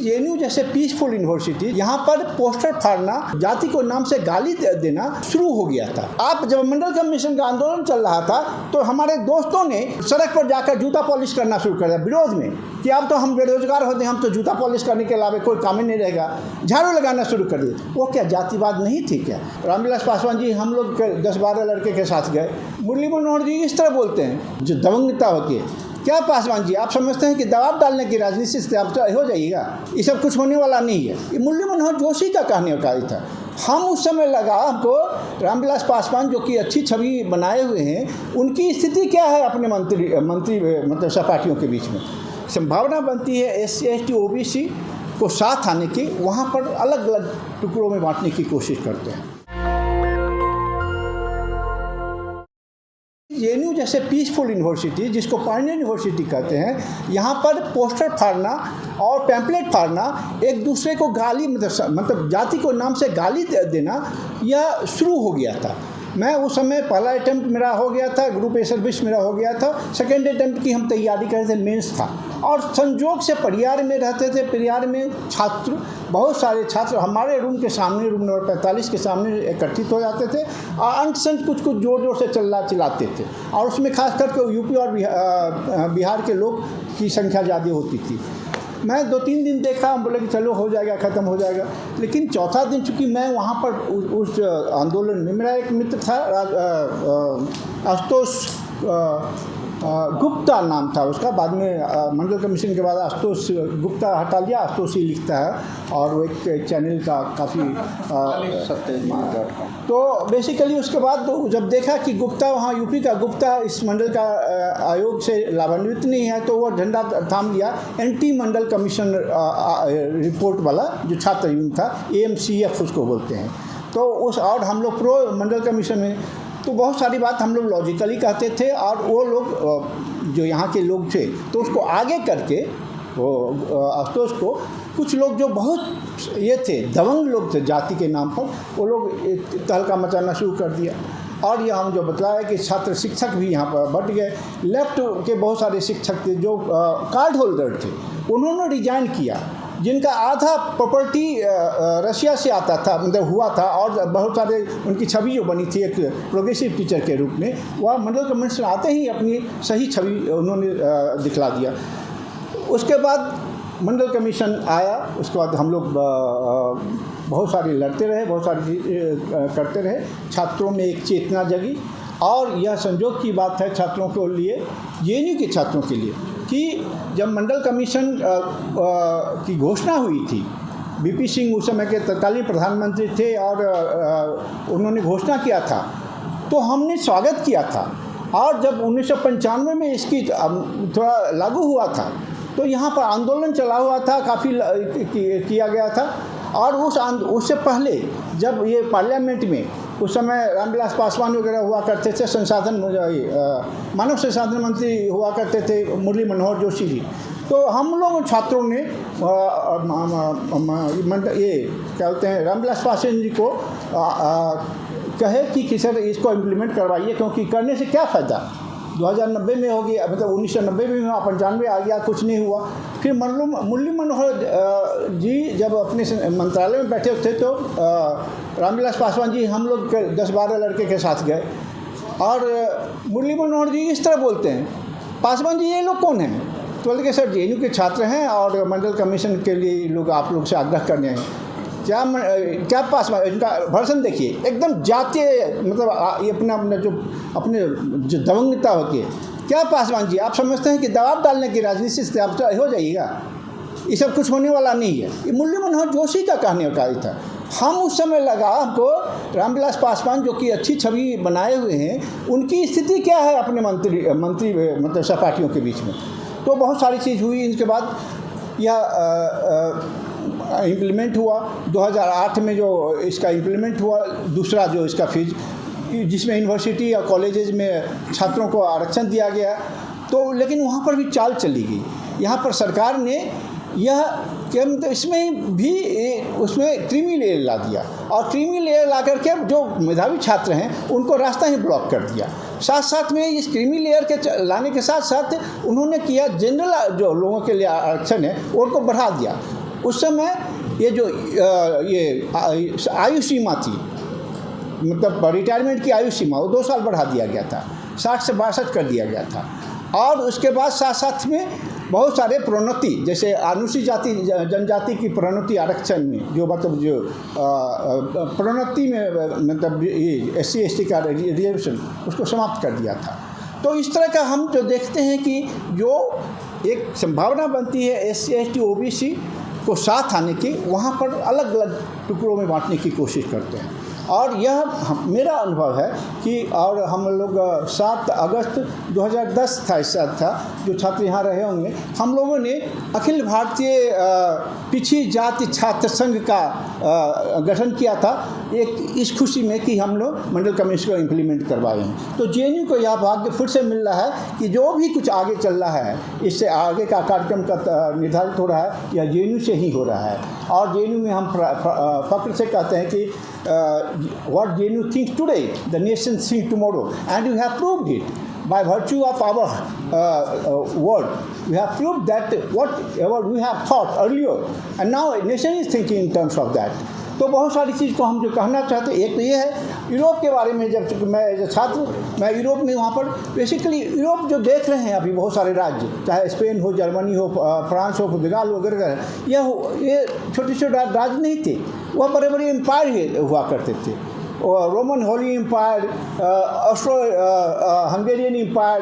JNU जैसे peaceful university, यहाँ पर पोस्टर फाड़ना, जाति को नाम से गाली देना शुरू हो गया था। आप जब मंडल कमीशन का आंदोलन चल रहा था तो हमारे दोस्तों ने सड़क पर जाकर जूता पॉलिश करना शुरू कर दिया विरोध में कि अब तो हम बेरोजगार होते हैं, हम तो जूता पॉलिश करने के अलावा कोई काम ही नहीं रहेगा, झाड़ू लगाना शुरू कर दिए। वो क्या जातिवाद नहीं थी क्या? रामविलास पासवान जी हम लोग 10-12 लड़के के साथ गए, मुरली मनोहर जी इस तरह बोलते हैं जो दबंगता होती है। क्या पासवान जी आप समझते हैं कि दबाव डालने की राजनीति से आप हो जाइएगा? ये सब कुछ होने वाला नहीं है। ये मुरली मनोहर जोशी का कहने था। हम उस समय लगा हमको रामविलास पासवान जो कि अच्छी छवि बनाए हुए हैं, उनकी स्थिति क्या है अपने मंत्री मतलब सहपाठियों के बीच में। संभावना बनती है SC ST OBC को साथ आने की, वहाँ पर अलग अलग टुकड़ों में बांटने की कोशिश करते हैं। जेएनयू जैसे पीसफुल यूनिवर्सिटी, जिसको पायनियर यूनिवर्सिटी कहते हैं, यहाँ पर पोस्टर फाड़ना और पैम्पलेट फाड़ना, एक दूसरे को गाली मतलब जाति को नाम से गाली देना, यह शुरू हो गया था। मैं उस समय पहला अटैम्प्ट मेरा हो गया था, ग्रुप ए सर्विस मेरा हो गया था, सेकेंड अटैम्प्ट की हम तैयारी कर रहे थे, मेंस था। और संजोग से परियार में रहते थे, परियार में छात्र, बहुत सारे छात्र हमारे रूम के सामने, रूम नंबर 45 के सामने एकत्रित हो जाते थे और अंत कुछ जोर जोर से चिल्लाते थे। और उसमें खास करके यूपी और बिहार के लोग की संख्या ज़्यादा होती थी। मैं 2-3 दिन देखा, हम बोले कि चलो हो जाएगा, ख़त्म हो जाएगा। लेकिन चौथा दिन चूँकि मैं वहाँ पर उस आंदोलन में, मेरा एक मित्र था आशुतोष गुप्ता नाम था उसका, बाद में मंडल कमीशन के बाद आशुतोष गुप्ता हटा लिया, आशुतोष ही लिखता है और वो एक चैनल का काफ़ी तो बेसिकली उसके बाद तो जब देखा कि गुप्ता वहाँ यूपी का गुप्ता इस मंडल का आयोग से लाभान्वित नहीं है, तो वो झंडा थाम लिया एंटी मंडल कमीशन रिपोर्ट वाला जो छात्र यूनियन था, AMCF उसको बोलते हैं। तो उस और हम लोग प्रो मंडल कमीशन में, तो बहुत सारी बात हम लोग लॉजिकली कहते थे और वो लोग जो यहाँ के लोग थे तो उसको आगे करके वो आशुतोष को कुछ लोग जो बहुत ये थे, दबंग लोग थे जाति के नाम पर, वो लोग तहलका मचाना शुरू कर दिया। और यह हम जो बतलाया कि छात्र शिक्षक भी यहाँ पर बढ़ गए। लेफ्ट के बहुत सारे शिक्षक थे जो कार्ड होल्डर थे, उन्होंने रिजाइन किया, जिनका आधा प्रॉपर्टी रशिया से आता था, मतलब हुआ था, और बहुत सारे उनकी छवि जो बनी थी एक प्रोग्रेसिव टीचर के रूप में, वह मंडल कमीशन आते ही अपनी सही छवि उन्होंने दिखला दिया। उसके बाद मंडल कमीशन आया, उसके बाद हम लोग बहुत सारे लड़ते रहे, बहुत सारी करते रहे, छात्रों में एक चेतना जगी। और यह संजोग की बात है छात्रों के लिए, जेएनयू के छात्रों के लिए, कि जब मंडल कमीशन की घोषणा हुई थी, BP सिंह उस समय के तत्कालीन प्रधानमंत्री थे और उन्होंने घोषणा किया था, तो हमने स्वागत किया था। और जब 1995 में इसकी थोड़ा लागू हुआ था, तो यहाँ पर आंदोलन चला हुआ था, काफ़ी किया गया था। और उससे पहले जब ये पार्लियामेंट में उस समय रामविलास पासवान वगैरह हुआ करते थे, मानव संसाधन मंत्री हुआ करते थे मुरली मनोहर जोशी जी, तो हम लोग छात्रों ने ये क्या बोलते हैं रामविलास पासवान जी को कहे कि सर इसको इम्प्लीमेंट करवाइए, क्योंकि करने से क्या फ़ायदा, 2090 में हो गया, मतलब 1990 में हुआ, 95 आ गया, कुछ नहीं हुआ। फिर मुरली मनोहर जी जब अपने मंत्रालय में बैठे थे तो रामविलास पासवान जी हम लोग 10-12 लड़के के साथ गए, और मुरली मनोहर जी इस तरह बोलते हैं, पासवान जी ये लोग कौन हैं? तो बोले कि सर जेएनयू के छात्र हैं और मंडल कमीशन के लिए लोग आप लोग से आग्रह करने हैं। क्या पासवान, इनका वर्षन देखिए, एकदम जातीय, मतलब ये अपने जो दबंगता होती है। क्या पासवान जी आप समझते हैं कि दबाव डालने की राजनीति से आप हो जाइएगा? ये सब कुछ होने वाला नहीं है। ये मुरली मनोहर जोशी का कहने था। हम उस समय लगा हमको रामविलास पासवान जो कि अच्छी छवि बनाए हुए हैं, उनकी स्थिति क्या है अपने मंत्री मतलब सहपाठियों के बीच में। तो बहुत सारी चीज़ हुई। इसके बाद यह इम्प्लीमेंट हुआ 2008 में, जो इसका इम्प्लीमेंट हुआ, दूसरा जो इसका फीस, जिसमें यूनिवर्सिटी या कॉलेजेस में छात्रों को आरक्षण दिया गया, तो लेकिन वहाँ पर भी चाल चली गई। यहाँ पर सरकार ने यह क्या मतलब इसमें भी उसमें क्रीमी लेयर ला दिया, और क्रीमी लेयर ला करके जो मेधावी छात्र हैं उनको रास्ता ही ब्लॉक कर दिया। साथ साथ में इस क्रीमी लेयर के लाने के साथ साथ उन्होंने किया जनरल जो लोगों के लिए आरक्षण है उनको बढ़ा दिया। उस समय ये जो ये आयु सीमा थी, मतलब रिटायरमेंट की आयु सीमा, वो 2 साल बढ़ा दिया गया था, 60 से 62 कर दिया गया था। और उसके बाद साथ साथ में बहुत सारे प्रोन्नति, जैसे अनुसूचित जाति जनजाति की प्रोन्नति आरक्षण में जो मतलब जो प्रोन्नति में मतलब ये SC ST का रिजर्वेशन उसको समाप्त कर दिया था। तो इस तरह का हम जो देखते हैं कि जो एक संभावना बनती है SC ST OBC को साथ आने की, वहाँ पर अलग अलग टुकड़ों में बांटने की कोशिश करते हैं। और यह मेरा अनुभव है कि, और हम लोग 7 अगस्त 2010 था ऐसा था, जो छात्र यहाँ रहे होंगे, हम लोगों ने अखिल भारतीय पिछड़ी जाति छात्र संघ का गठन किया था, एक इस खुशी में कि हम लोग मंडल कमीशन को इम्प्लीमेंट करवाए हैं। तो JNU को यह भाग्य फिर से मिल रहा है कि जो भी कुछ आगे चल रहा है, इससे आगे का कार्यक्रम का निर्धारित हो रहा है या JNU से ही हो रहा है। और JNU में हम फक्र से कहते हैं कि what JNU thinks today, the nation thinks tomorrow, and you have proved it by virtue of our word. We have proved that whatever we have thought earlier, and now nation is thinking in terms of that. तो बहुत सारी चीज़ को हम जो कहना चाहते हैं, एक तो ये है यूरोप के बारे में। जब मैं एज ए छात्र मैं यूरोप में वहाँ पर बेसिकली यूरोप जो देख रहे हैं अभी बहुत सारे राज्य, चाहे स्पेन हो, जर्मनी हो, फ्रांस हो, पुर्तगाल वगैरह, ये छोटे छोटे राज्य नहीं थे, वह बड़े बड़े एम्पायर हुआ करते थे। Roman holy empire, Austro Hungarian empire,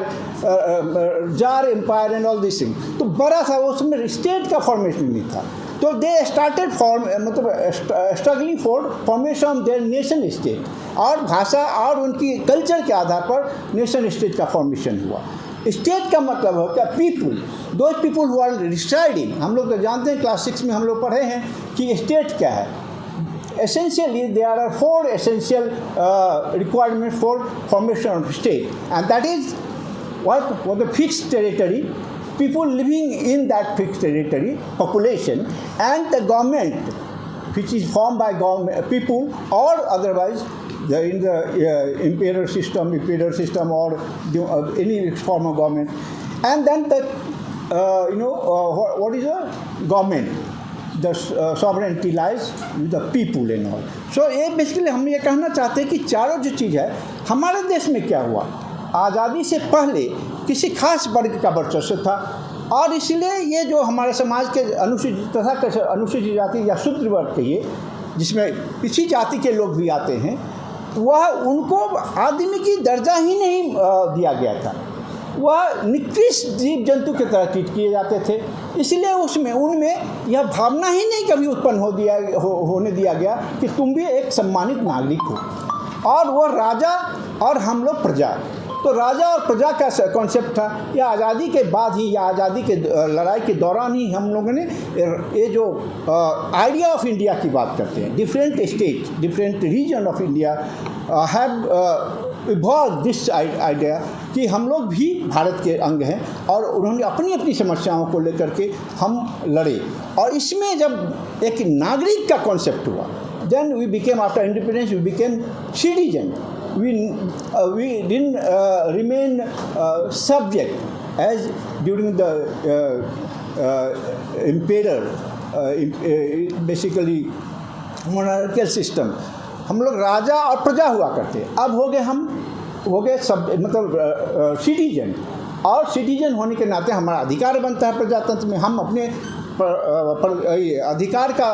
tsar empire and all this thing. तो बड़ा सा उसमें स्टेट का फॉर्मेशन नहीं था। तो दे स्टार्टेड मतलब struggling for formation of their nation state, और भाषा और उनकी कल्चर के आधार पर नेशन स्टेट का फॉर्मेशन हुआ। स्टेट का मतलब है क्या, people, those people who are residing. हम लोग तो जानते हैं, क्लास 6 में हम लोग पढ़े हैं कि स्टेट क्या है। Essentially, there are 4 essential requirements for formation of state, and that is what the fixed territory, people living in that fixed territory, population, and the government, which is formed by government people, or otherwise in the imperial system, or any form of government, and then the what is a government. The sovereignty lies with the people and all. So ये basically हम ये कहना चाहते हैं कि चारों जो चीज़ है, हमारे देश में क्या हुआ, आज़ादी से पहले किसी खास वर्ग का वर्चस्व था, और इसलिए ये जो हमारे समाज के अनुसूचित तथा अनुसूचित जाति या शूद्र वर्ग कहिए, जिसमें पिछड़ी जाति के लोग भी आते हैं, वह उनको आदमी की दर्जा ही नहीं दिया गया था, वह निकृष्ट जीव जंतु की तरह ट्रीट किए जाते थे। इसलिए उनमें यह भावना ही नहीं कभी उत्पन्न होने दिया गया कि तुम भी एक सम्मानित नागरिक हो, और वह राजा और हम लोग प्रजा। तो राजा और प्रजा का कॉन्सेप्ट था। या आज़ादी के बाद ही, या आज़ादी के लड़ाई के दौरान ही हम लोगों ने ये जो आइडिया ऑफ इंडिया की बात करते हैं, different state, different region of India have evolve this idea कि हम लोग भी भारत के अंग हैं, और उन्होंने अपनी अपनी समस्याओं को लेकर के हम लड़े। और इसमें जब एक नागरिक का कॉन्सेप्ट हुआ, then we became, after independence we became citizen. We didn't remain subject as during the imperial, basically monarchical system। हम लोग राजा और प्रजा हुआ करते, अब हो गए सब मतलब सिटीजन। और सिटीजन होने के नाते हमारा अधिकार बनता है प्रजातंत्र में, हम अपने अधिकार का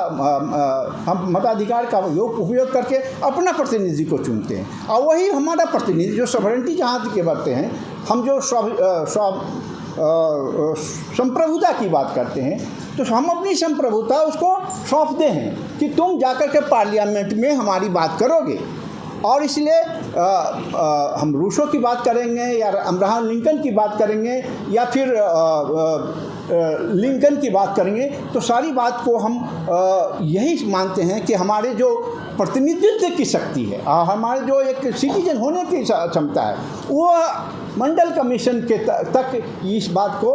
हम मताधिकार का उपयोग करके अपना प्रतिनिधि को चुनते हैं, और वही हमारा प्रतिनिधि जो सॉवरेंटी जहाँ के बढ़ते हैं, हम जो संप्रभुता की बात करते हैं, तो हम अपनी संप्रभुता उसको सौंपते हैं कि तुम जाकर के पार्लियामेंट में हमारी बात करोगे। और इसलिए हम रूसो की बात करेंगे, या अब्राहम लिंकन की बात करेंगे, या फिर लिंकन की बात करेंगे, तो सारी बात को हम यही मानते हैं कि हमारे जो प्रतिनिधित्व की शक्ति है, हमारे जो एक सिटीजन होने की क्षमता है, वो मंडल कमीशन के तक इस बात को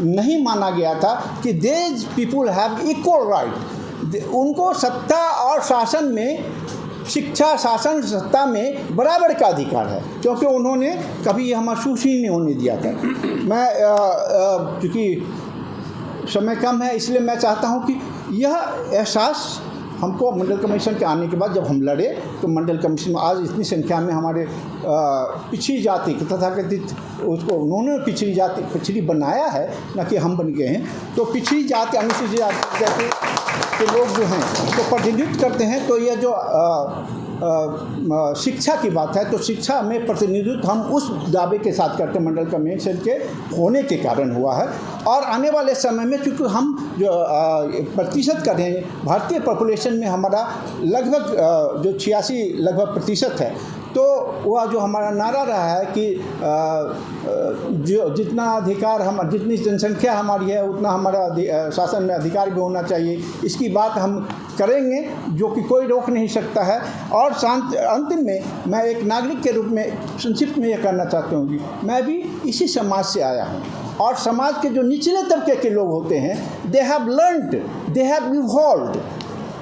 नहीं माना गया था कि देज पीपुल हैव इक्वल राइट। उनको सत्ता और शासन में, शिक्षा, शासन, सत्ता में बराबर का अधिकार है, क्योंकि उन्होंने कभी यह महसूस ही नहीं होने दिया था। मैं चूँकि समय कम है, इसलिए मैं चाहता हूँ कि यह एहसास हमको मंडल कमीशन के आने के बाद जब हम लड़े तो मंडल कमीशन में आज इतनी संख्या में हमारे पिछड़ी जाति तथाकथित उसको उन्होंने पिछड़ी बनाया है, न कि हम बन गए हैं। तो पिछड़ी जाति अनुसूचित जाति के लोग जो हैं तो प्रतिनिधित्व करते हैं। तो यह जो शिक्षा की बात है तो शिक्षा में प्रतिनिधित्व हम उस दावे के साथ करते मंडल कमीशन के होने के कारण हुआ है। और आने वाले समय में चूँकि हम जो प्रतिशत कर रहे हैं भारतीय पॉपुलेशन में हमारा लगभग जो 86 लगभग प्रतिशत है, तो वह जो हमारा नारा रहा है कि जो जितना अधिकार हम जितनी जनसंख्या हमारी है उतना हमारा शासन में अधिकार भी होना चाहिए, इसकी बात हम करेंगे जो कि कोई रोक नहीं सकता है। और अंतिम में मैं एक नागरिक के रूप में संक्षिप्त में यह करना चाहता हूँ कि मैं भी इसी समाज से आया हूँ और समाज के जो निचले तबके के लोग होते हैं they have learned, they have evolved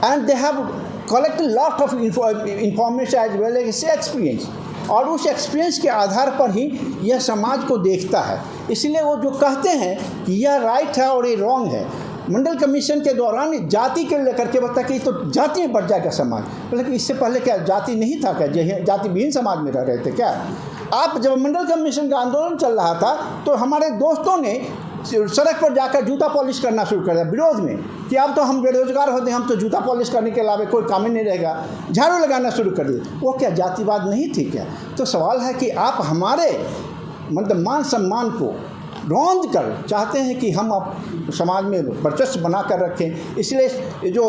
and they have collected lot of information as well as experience, और उस एक्सपीरियंस के आधार पर ही यह समाज को देखता है। इसलिए वो जो कहते हैं कि यह राइट है और ये रॉन्ग है, मंडल कमीशन के दौरान जाति के लेकर के बता कि तो जाति में बढ़ जाएगा समाज, मतलब इससे पहले क्या जाति नहीं था क्या, जाति विहीन समाज में रह रहे थे क्या? आप जब मंडल कमीशन का आंदोलन चल रहा था तो हमारे दोस्तों ने सड़क पर जाकर जूता पॉलिश करना शुरू कर दिया विरोध में कि अब तो हम बेरोजगार होते हैं, हम तो जूता पॉलिश करने के अलावा कोई काम ही नहीं रहेगा, झाड़ू लगाना शुरू कर दिए। वो क्या जातिवाद नहीं थी क्या? तो सवाल है कि आप हमारे मतलब मान सम्मान को रौंद कर चाहते हैं कि हम अब समाज में वर्चस्व बना कर रखें। इसलिए जो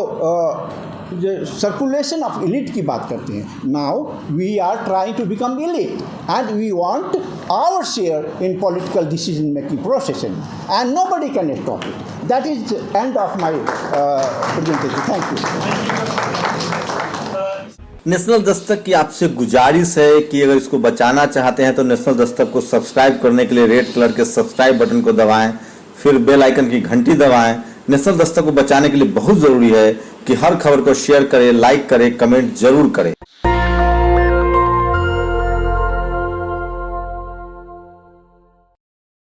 सर्कुलेशन ऑफ एलिट की बात करते हैं, now we are trying to become elite and we want our share in political decision making process and nobody can stop it. That is end of my presentation. Thank you. National Dastak की आपसे गुजारिश है कि अगर इसको बचाना चाहते हैं तो नेशनल दस्तक को सब्सक्राइब करने के लिए रेड कलर के सब्सक्राइब बटन को दबाएं, फिर बेल आइकन की घंटी दबाएं। नेशनल दस्तक को बचाने के लिए बहुत जरूरी है कि हर खबर को शेयर करें, लाइक करें, कमेंट जरूर करें।